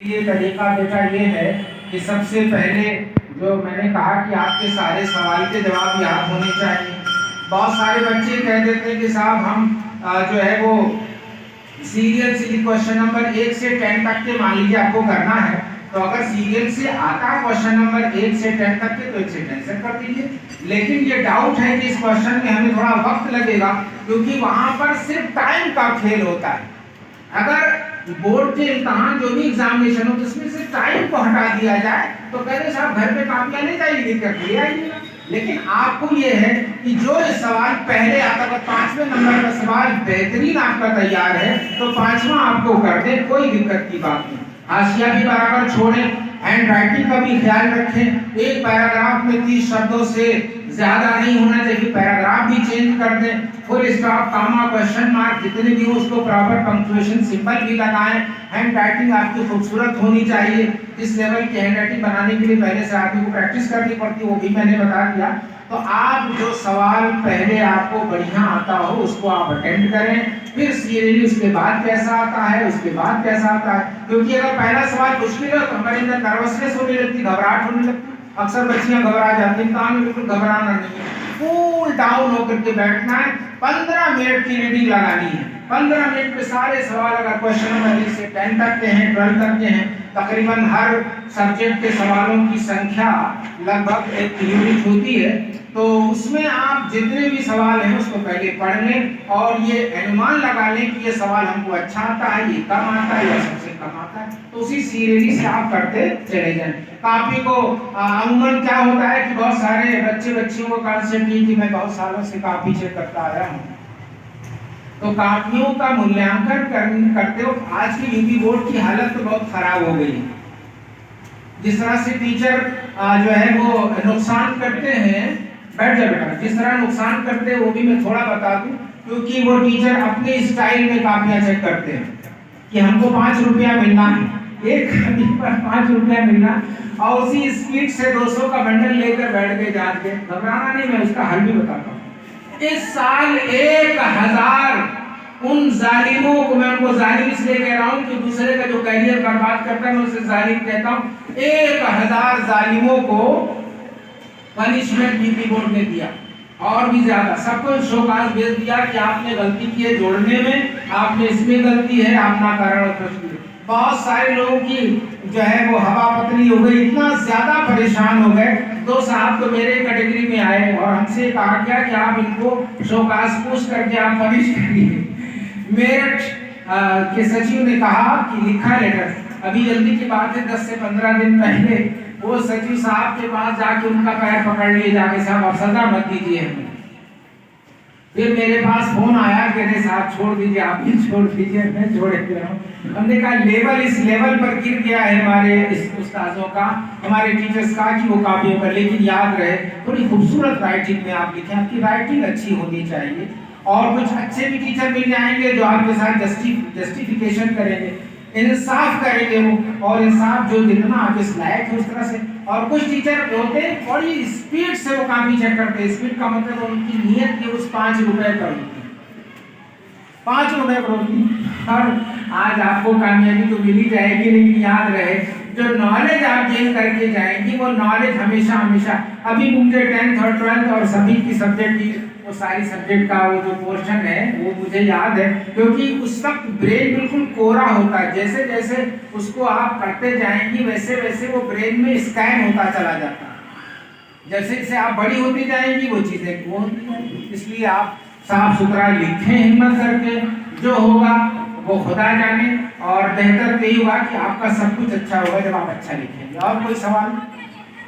ये तरीका बेटा ये है कि सबसे पहले जो मैंने कहा कि आपके सारे सवाल के जवाब याद होने चाहिए। बहुत सारे बच्चे कह देते हैं कि साहब हम जो है वो सीरियल से क्वेश्चन नंबर 1 से 10 तक के मान लीजिए आपको करना है, तो अगर सीरियल से आता क्वेश्चन नंबर 1 से 10 तक के तो 1 से 10 से कर दीजिए। लेकिन ये डाउट है कि इस क्वेश्चन में हमें थोड़ा वक्त लगेगा, क्योंकि वहां पर सिर्फ टाइम का खेल होता है। अगर बोर्ड के इम्तहान जो भी एग्जामिनेशन हो जिसमें से टाइम को हटा दिया जाए तो कहते साहब घर पे कापियां ले जाइए, दिक्कत ले आइए। लेकिन आपको ये है कि जो सवाल पहले आता है, 5वें नंबर का सवाल बेहतरीन आपका तैयार है तो 5वां आपको कर दे, कोई दिक्कत की बात नहीं। हाशिया भी बराबर छोड़ें, हैंड राइटिंग का भी ख्याल रखें। एक पैराग्राफ में 30 शब्दों से ज्यादा नहीं होना चाहिए, पैराग्राफ भी चेंज कर दें। फुल स्टॉप, कामा, क्वेश्चन मार्क जितने भी हो उसको प्रॉपर पंक्चुएशन सिंबल भी लगाएं। हैंड राइटिंग आपकी खूबसूरत होनी चाहिए। इस लेवल की हैंड राइटिंग बनाने के लिए पहले से आदमी को प्रैक्टिस करनी पड़ती है, वो भी मैंने बता दिया। तो आप जो सवाल पहले आपको बढ़िया आता हो उसको आप अटेंड करें, फिर सीरियली उसके बाद कैसा आता है, उसके बाद कैसा आता है। क्योंकि अगर पहला सवाल मुश्किल है तो हमारे अंदर नर्वसनेस होने लगती, घबराहट होने लगती। अक्सर बच्चियां घबरा जाती हैं, काम में बिल्कुल घबराना नहीं है, कूल डाउन होकर के बैठना है। 15 मिनट की रीडिंग लगानी है। 15 मिनट में सारे सवाल, अगर क्वेश्चन नंबर 1 से 10 तक के हैं, 12 तक के हैं, तकरीबन हर सब्जेक्ट के सवालों की संख्या लगभग एक यूनिट होती है, तो उसमें आप जितने भी सवाल हैं उसको पहले पढ़ लें और ये अनुमान लगा लें कि ये सवाल हमको अच्छा आता है, ये कम आता है या सबसे कम आता है, तो उसी सीरियली से आप करते चले जाएं। कापी को अमूमन क्या होता है कि बहुत सारे बच्चियों को कॉन्सेप्ट ये कि मैं बहुत सालों से कापी चेक करता आया हूँ, तो कापियों का मूल्यांकन करते हो आज की यूपी बोर्ड की हालत तो बहुत खराब हो गई। जिस तरह से टीचर जो है वो नुकसान करते हैं, बैठ जा बेटा, जिस तरह नुकसान करते हैं वो भी मैं थोड़ा बता दूं, क्योंकि वो टीचर अपने स्टाइल में कापियां चेक करते हैं कि हमको 5 रुपया मिलना है, एक कापी पर 5 रुपया मिलना, और उसी स्पीड से 200 का बंडल लेकर बैठ के जान के। घबराना नहीं, मैं उसका हल भी बताता हूँ। इस साल 1000 उन जालिमों को, मैं उनको जालिम इसलिए कह रहा हूँ कि दूसरे का जो करियर बर्बाद करता है मैं उसे जालिम कहता हूँ। 1000 जालिमों को पनिशमेंट यूपी बोर्ड ने दिया, और भी ज्यादा सबको शोकाज भेज दिया कि आपने गलती की है जोड़ने में, आपने इसमें गलती है, आप ना कारण है। बहुत सारे लोगों की जो है वो हवा पतली हो गई, इतना ज्यादा परेशान हो गए। 2 साहब तो मेरे कैटेगरी में आए और हमसे कहा गया कि आप इनको शोकाज पूछ करके आप पनिश करिए। मेरठ के सचिव ने कहा कि लिखा लेटर, अभी जल्दी की बात है 10 से 15 दिन पहले वो सचिव साहब के पास जाके उनका पैर पकड़ लिए, जाके साहब आप सजा मत दीजिए हमें। फिर मेरे पास फोन आया कि अरे साहब छोड़ दीजिए, आप ही छोड़ दीजिए, मैं छोड़ दे रहा हूँ। हमने कहा लेवल इस लेवल पर गिर गया है हमारे इस उस्तादों का, हमारे टीचर्स का, कि वो कापियों पर। लेकिन याद रहे थोड़ी खूबसूरत राइटिंग में आप लिखें, आपकी राइटिंग अच्छी होनी चाहिए। और कुछ अच्छे भी टीचर मिल जाएंगे जो आपके साथ जस्टिफिकेशन करेंगे, इंसाफ करेंगे वो, और इंसाफ जो जितना आपके लायक है उस तरह से। और कुछ टीचर होते हैं बड़ी स्पीड से वो कापी चेक करते हैं। स्पीड का मतलब उनकी नियत की उस 5 रुपए पर होती है, 5 रुपए पर होती है। और आज आपको कामयाबी तो मिल ही जाएगी, लेकिन याद रहे जो नॉलेज आप गेन करके जाएंगी वो नॉलेज हमेशा हमेशा, अभी मुझे 10th और 12th और सभी की सब्जेक्ट की वो सारी सब्जेक्ट का वो जो पोर्शन है वो मुझे याद है, क्योंकि उस वक्त ब्रेन बिल्कुल कोरा होता है। जैसे जैसे उसको आप करते जाएंगी वैसे वैसे वो ब्रेन में स्कैन होता चला जाता है। जैसे जैसे आप बड़ी होती जाएंगी वो चीजें वो होती जाएंगी। इसलिए आप साफ सुथरा लिखें हिम्मत करके, जो होगा वो खुदा जाने। और बेहतर यही होगा कि आपका सब कुछ अच्छा होगा जब आप अच्छा लिखेंगे। और कोई सवाल?